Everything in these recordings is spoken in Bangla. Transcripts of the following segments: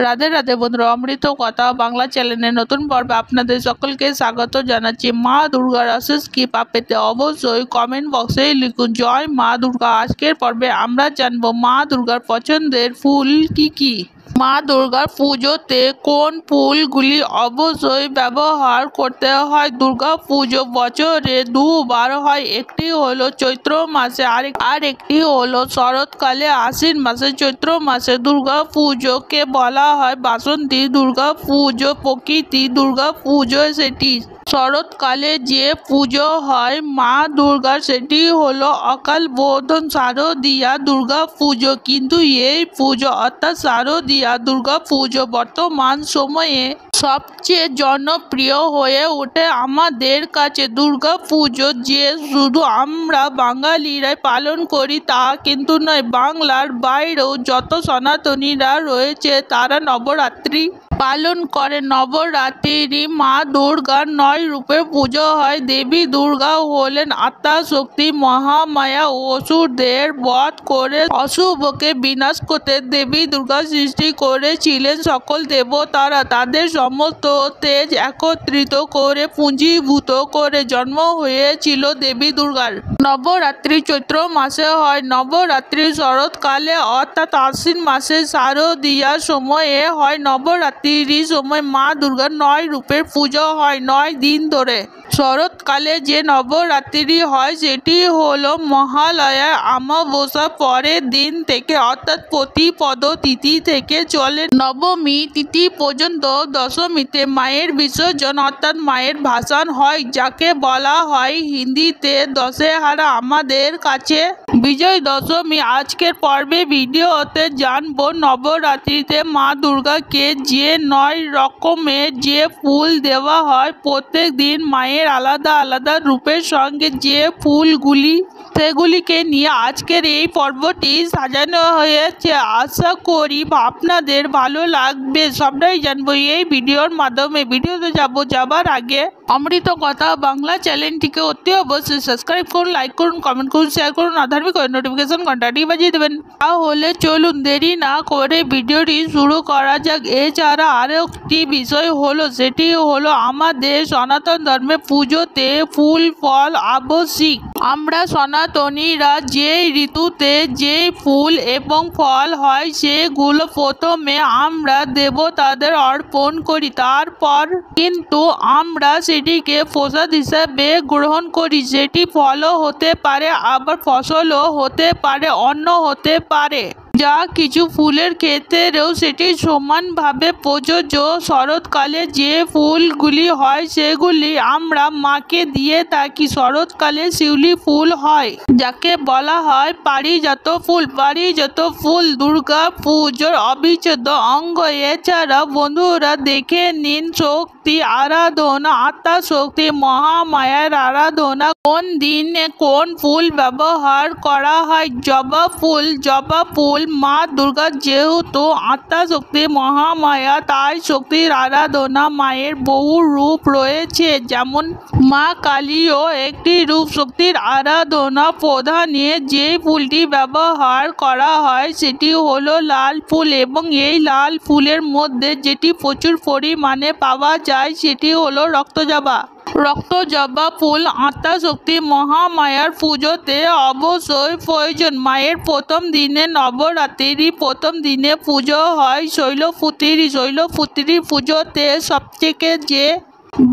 রাধে রাধে বন্ধুরা, অমৃত কথা বাংলা চ্যানেলের নতুন পর্বে আপনাদের সকলকে স্বাগত জানাচ্ছি। মা দুর্গার অশেষ কৃপা পেতে অবশ্যই কমেন্ট বক্সে লিখুন জয় মা দুর্গা। আজকের পর্বে আমরা জানবো মা দুর্গার পছন্দের ফুল কি কি। মা দুর্গার পুজোতে কোন ফুলগুলি অবশ্যই ব্যবহার করতে হয়। দুর্গা পুজো বছরে দুবার হয়, একটি হলো চৈত্র মাসে আর একটি হলো শরৎকালে আশ্বিন মাসে। চৈত্র মাসে দুর্গা পুজোকে বলা হয় বাসন্তী দুর্গা পুজো, প্রকৃতি দুর্গা পুজো। সেটি শরৎকালে যে পুজো হয় মা দুর্গার সেটি হলো অকাল বোধন শারদীয়া দুর্গা পুজো। কিন্তু এই পুজো অর্থাৎ শারদীয়া দুর্গা পুজো বর্তমান সময়ে সবচেয়ে জনপ্রিয় হয়ে ওঠে আমাদের কাছে। দুর্গা পুজো যে শুধু আমরা বাঙালিরাই পালন করি তা কিন্তু নয়, বাংলার বাইরেও যত সনাতনীরা রয়েছে তারা নবরাত্রি পালন করে। নবরাত্রি মা দুর্গার 9 রূপে পুজো হয়। দেবী দুর্গা হলেন আত্মা শক্তি মহামায়া। অসুরদের বধ করে অশুভকে বিনাশ করতে দেবী দুর্গা সৃষ্টি করেছিলেন সকল দেবতারা। তাদের সমস্ত তেজ একত্রিত করে পুঞ্জীভূত করে জন্ম হয়েছিল দেবী দুর্গার। নবরাত্রি চৈত্র মাসে হয়, নবরাত্রি শরৎকালে অর্থাৎ আশ্বিন মাসে শারদীয়ার সময়ে হয়। নবরাত্রির সময় মা দুর্গার 9 রূপের পুজো হয় 9 দিন ধরে। শরৎকালে যে নবরাত্রি হয় সেটি হলো মহালয়া অমাবস্যা পরের দিন থেকে অর্থাৎ প্রতিপদ তিথি থেকে চলে নবমী তিথি পর্যন্ত। দশমীতে মায়ের বিসর্জন অর্থাৎ মায়ের ভাসান হয়, যাকে বলা হয় হিন্দিতে দশেহারা আমাদের কাছে বিজয় দশমী। আজকের পর্বে ভিডিওতে জানবো নবরাত্রিতে মা দুর্গাকে যে 9 রকমের যে ফুল দেওয়া হয়, প্রত্যেক দিন মায়ের আলাদা আলাদা রূপের সঙ্গে যে ফুলগুলি সেগুলিকে নিয়ে আজকের এই পর্বটি সাজানো হয়েছে। আশা করি আপনাদের ভালো লাগবে। সবটাই জানবো এই ভিডিওর মাধ্যমে। ভিডিওতে যাবার আগে অমৃত কথা বাংলা চ্যানেলটিকে অতি অবশ্যই সাবস্ক্রাইব করুন, লাইক করুন, কমেন্ট করুন, শেয়ার করুন, আধার্মিক নোটিফিকেশন ঘন্টাটি বাজিয়ে দেবেন। তাহলে চলুন দেরি না করে ভিডিওটি শুরু করা যাক। এছাড়া আরও একটি বিষয় হলো সেটি হলো আমাদের সনাতন ধর্মে পুজোতে ফুল ফল আবশ্যিক। আমরা সনাতনীরা যে ঋতুতে যে ফুল এবং ফল হয় সেগুলো প্রথমে আমরা দেবতাদের অর্পণ করি, তারপর কিন্তু আমরা সেটিকে প্রসাদ হিসাবে গ্রহণ করি। সেটি ফলও হতে পারে, আবার ফসলও হতে পারে, অন্ন হতে পারে। যা কিছু ফুলের ক্ষেত্রেও সেটি সমানভাবে প্রযোজ্য। শরৎকালে যে ফুলগুলি হয় সেগুলি আমরা মাকে দিয়ে থাকি। শরৎকালে শিউলি ফুল হয়, যাকে বলা হয় পারিজাত ফুল। পারিজাত ফুল দুর্গা পুজোর অবিচ্ছেদ্য অঙ্গ। এছাড়া বন্ধুরা দেখে নিন শক্তি আরাধনা, আত্মা শক্তি মহামায়ার আরাধনা কোন দিনে কোন ফুল ব্যবহার করা হয়। জবা ফুল। জবা ফুল মা দুর্গা যেহেতু আত্মা শক্তি মহামায়া, তাই শক্তির আরাধনা মায়ের বহু রূপ রয়েছে, যেমন মা কালীও একটি রূপ। শক্তির আরাধনা প্রধানে যে ফুলটি ব্যবহার করা হয় সেটি হলো লাল ফুল, এবং এই লাল ফুলের মধ্যে যেটি প্রচুর পরিমাণে পাওয়া যায় সেটি হলো রক্তজবা। রক্তজবা ফুল আত্মা শক্তি মহামায়ার পুজোতে অবশ্যই প্রয়োজন। মায়ের প্রথম দিনে নবরাত্রির প্রথম দিনে পুজো হয় শৈলপুত্রী। শৈলপুত্রী পুজোতে সবথেকে যে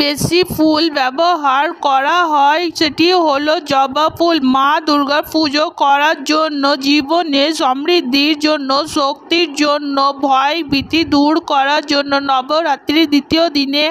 বেশি ফুল ব্যবহার করা হয় সেটি হলো জবা ফুল। মা দুর্গার পুজো করার জন্য, জীবনে সমৃদ্ধির জন্য, শক্তির জন্য, ভয় ভীতি দূর করার জন্য নবরাত্রির দ্বিতীয় দিনে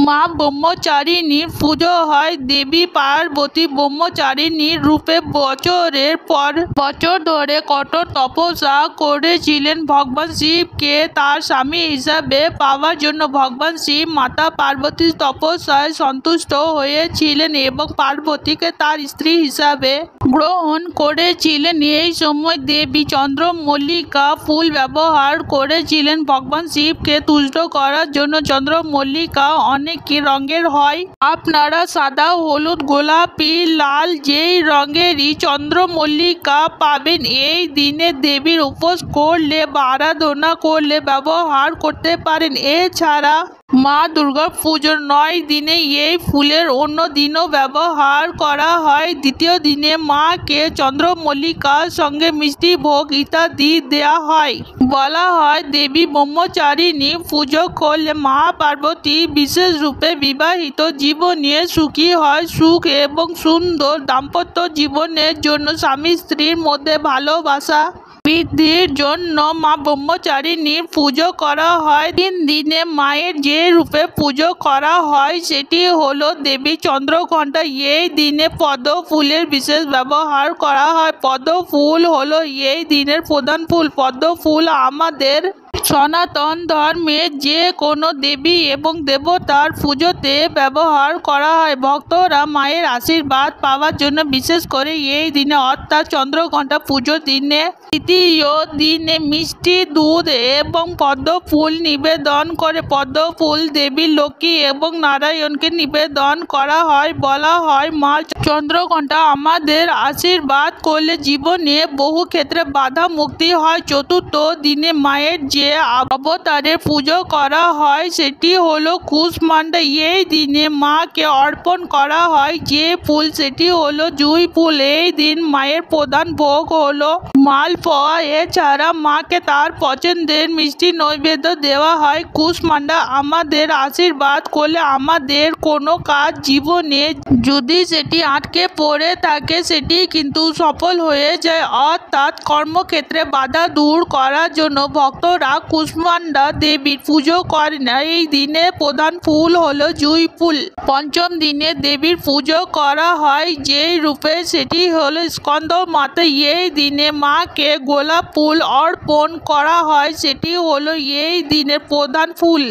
মা ব্রহ্মচারিণীর পুজো হয়। দেবী পার্বতী ব্রহ্মচারিণীর রূপে বছরের পর বছর ধরে কঠোর তপস্যা করেছিলেন ভগবান শিবকে তার স্বামী হিসাবে পাওয়ার জন্য। ভগবান শিব মাতা পার্বতীর তপস্যায় সন্তুষ্ট হয়েছিলেন এবং পার্বতীকে তার স্ত্রী হিসাবে গ্রহণ করেছিলেন। এই সময় দেবী চন্দ্রমল্লিকা ফুল ব্যবহার করেছিলেন ভগবান শিবকে তুষ্ট করার জন্য। চন্দ্রমল্লিকা অনেক রঙের হয়। আপনারা সাদা, হলুদ, গোলাপি, লাল যেই রঙেরই চন্দ্রমল্লিকা পাবেন এই দিনে দেবীর উপোস করলে বা আরাধনা করলে ব্যবহার করতে পারেন। এছাড়া মা দুর্গার পুজোর 9 দিনে এই ফুলের অন্য দিনও ব্যবহার করা হয়। দ্বিতীয় দিনে মাকে চন্দ্রমল্লিকার সঙ্গে মিষ্টি ভোগ ইত্যাদি দেয়া হয়। বলা হয় দেবী ব্রহ্মচারিণী পুজো করলে মা পার্বতী বিশেষ রূপে বিবাহিত জীবনে সুখী হয়। সুখ এবং সুন্দর দাম্পত্য জীবনের জন্য স্বামী স্ত্রীর মধ্যে ভালোবাসা বৃদ্ধির জন্য মা ব্রহ্মচারিণীর পুজো করা হয়। 3 দিনে মায়ের যে রূপে পুজো করা হয় সেটি হলো দেবী চন্দ্রঘণ্টা। এই দিনে পদ্ম ফুলের বিশেষ ব্যবহার করা হয়। পদ্ম ফুল হলো এই দিনের প্রধান ফুল। পদ্ম ফুল আমাদের সনাতন ধর্মে যে কোনো দেবী এবং দেবতার পুজোতে ব্যবহার করা হয়। ভক্তরা মায়ের আশীর্বাদ পাওয়ার জন্য বিশেষ করে এই দিনে অর্থাৎ চন্দ্রঘণ্টা পুজোর দিনে তৃতীয় দিনে মিষ্টি দুধ এবং পদ্ম ফুল নিবেদন করে। পদ্ম ফুল দেবী লক্ষ্মী এবং নারায়ণকে নিবেদন করা হয়। বলা হয় মা চন্দ্রঘণ্টা আমাদের আশীর্বাদ করলে জীবনে বহু ক্ষেত্রে বাধা মুক্তি হয়। চতুর্থ দিনে মায়ের যে অবতারের পুজো করা হয় সেটি হলো কুষ্মান্ডা। এই দিনে মাকে অর্পণ করা হয় যে ফুল সেটি হলো জুঁই ফুল। এই দিন মায়ের প্রধান ভোগ হলো মালপোয়া। এছাড়া মাকে তার পছন্দের মিষ্টি নৈবেদ্য দেওয়া হয়। কুষ্মান্ডা আমাদের আশীর্বাদ করলে আমাদের কোনো কাজ জীবনে যদি সেটি আটকে পড়ে থাকে সেটি কিন্তু সফল হয়ে যায়। অর্থাৎ কর্মক্ষেত্রে বাধা দূর করার জন্য ভক্তরা কুষ্মান্ডা দেবীর পুজো করেন। এই দিনে প্রধান ফুল হলো জুঁই ফুল। পঞ্চম দিনে দেবীর পুজো করা হয় যেই রূপে সেটি হলো স্কন্দ মাতা। এই দিনে মাকে গোলাপ ফুল অর্পণ করা হয় সেটি হলো এই দিনের প্রধান ফুল।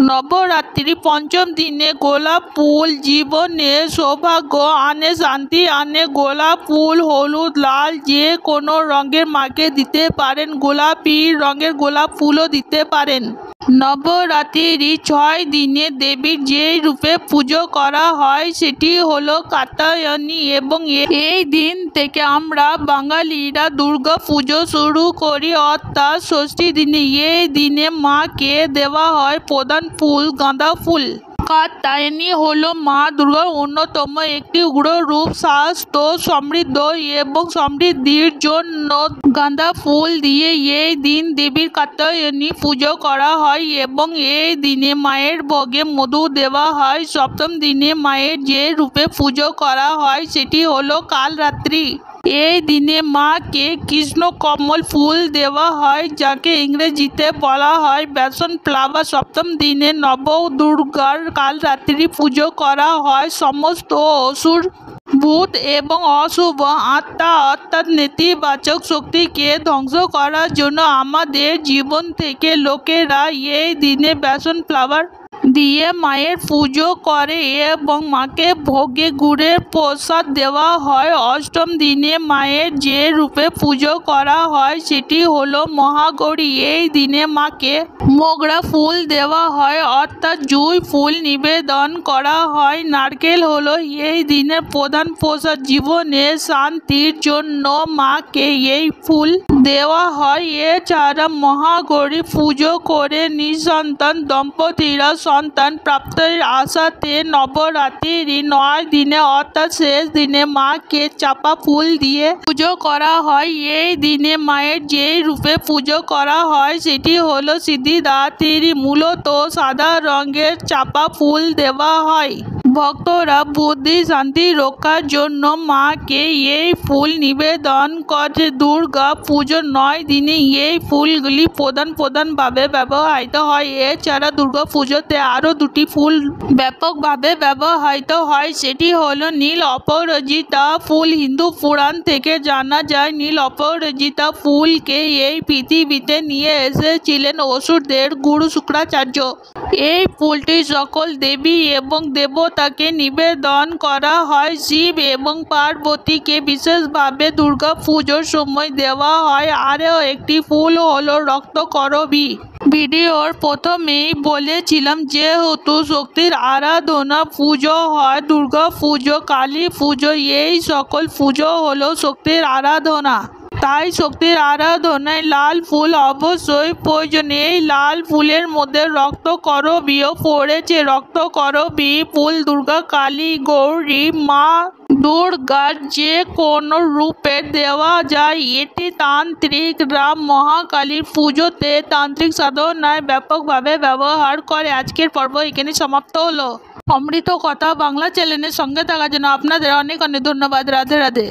নবরাত্রি পঞ্চম দিনে গোলাপ ফুল জীবনে সৌভাগ্য আনে, শান্তি আনে। গোলাপ ফুল হলুদ, লাল যে কোনো রঙের মাকে দিতে পারেন। গোলাপি রঙের গোলাপ ফুলও দিতে পারেন। নবরাত্রির 6 দিনে দেবীর যেই রূপে পুজো করা হয় সেটি হলো কাত্যায়নী এবং এই দিন থেকে আমরা বাঙালিরা দুর্গা পুজো শুরু করি অর্থাৎ ষষ্ঠী দিনে। এই দিনে মাকে দেওয়া হয় প্রধান ফুল গাঁদা ফুল। কাত্যায়নী হলো মা দুর্গার অন্যতম একটি উগ্র রূপ। স্বাস্থ্য, সমৃদ্ধি এবং সমৃদ্ধির জন্য গাঁদা ফুল দিয়ে এই দিন দেবীর কাত্যায়নী পুজো করা হয় এবং এই দিনে মায়ের ভোগে মধু দেওয়া হয়। সপ্তম দিনে মায়ের যে রূপে পুজো করা হয় সেটি হলো কালরাত্রি। এই দিনে মাকে কৃষ্ণ কমল ফুল দেওয়া হয় যাকে ইংরেজিতে বলা হয় ব্যাসন ফ্লাওয়ার। সপ্তম দিনে নবদুর্গার কালরাত্রি পুজো করা হয়। সমস্ত অসুর, ভূত এবং অশুভ আত্মা অর্থাৎ নেতিবাচক শক্তিকে ধ্বংস করার জন্য আমাদের জীবন থেকে লোকেরা এই দিনে বেসন ফ্লাওয়ার দিয়ে মায়ের পুজো করে এবং মাকে ভোগে গুড়ের প্রসাদ দেওয়া হয়। অষ্টম দিনে মায়ের যে রূপে পুজো করা হয় সেটি হলো মহাগৌরী। এই দিনে মাকে মোগরা ফুল দেওয়া হয় অর্থাৎ জুঁই ফুল নিবেদন করা হয়। নারকেল হলো এই দিনের প্রধান প্রসাদ। জীবনে শান্তির জন্য মাকে এই ফুল দেওয়া হয়। এছাড়া মহাগৌরী পুজো করে নিঃসন্তান দম্পতিরা সন্তান প্রাপ্তির আশাতে নবরাত্রির 9 দিনে অর্থাৎ শেষ দিনে মাকে চাপা ফুল দিয়ে পুজো করা হয়। এই দিনে মায়ের যে রূপে পুজো করা হয় সেটি হলো সিদ্ধিদাত্রী। মূলত সাদা রঙের চাপা ফুল দেওয়া হয়। ভক্তরা বুদ্ধি শান্তি রক্ষার জন্য মাকে এই ফুল নিবেদন করে। দুর্গা পুজোর 9 দিনে এই ফুলগুলি প্রধানভাবে ব্যবহৃত হয়। এছাড়া দুর্গা পুজোতে আরও 2টি ফুল ব্যাপকভাবে ব্যবহৃত হয় সেটি হলো নীল অপরাজিতা ফুল। হিন্দু পুরাণ থেকে জানা যায় নীল অপরাজিতা ফুলকে এই পৃথিবীতে নিয়ে এসেছিলেন অসুরদের গুরু শুক্রাচার্য। এই ফুলটি সকল দেবী এবং দেবতাকে নিবেদন করা হয়। শিব এবং পার্বতীকে বিশেষভাবে দুর্গা পুজোর সময় দেওয়া হয়। আরও একটি ফুল হলো রক্তকরবী। ভিডিওর প্রথমেই বলেছিলাম যেহেতু শক্তির আরাধনা পুজো হয়, দুর্গা পুজো, কালী পুজো, এই সকল পুজো হলো শক্তির আরাধনা। তাই শক্তির আরাধনায় লাল ফুল অবশ্যই প্রয়োজন। এই লাল ফুলের মধ্যে রক্তকরবীও পড়েছে। রক্তকরবী ফুল দুর্গা, কালী, গৌরী, মা দুর্গার যে কোনো রূপে দেওয়া যায়। এটি তান্ত্রিকরা মহাকালীর পুজোতে তান্ত্রিক সাধনায় ব্যাপকভাবে ব্যবহার করে। আজকের পর্ব এখানে সমাপ্ত হলো। অমৃত কথা বাংলা চ্যানেলের সঙ্গে থাকার জন্য আপনাদের অনেক অনেক ধন্যবাদ। রাধে রাধে।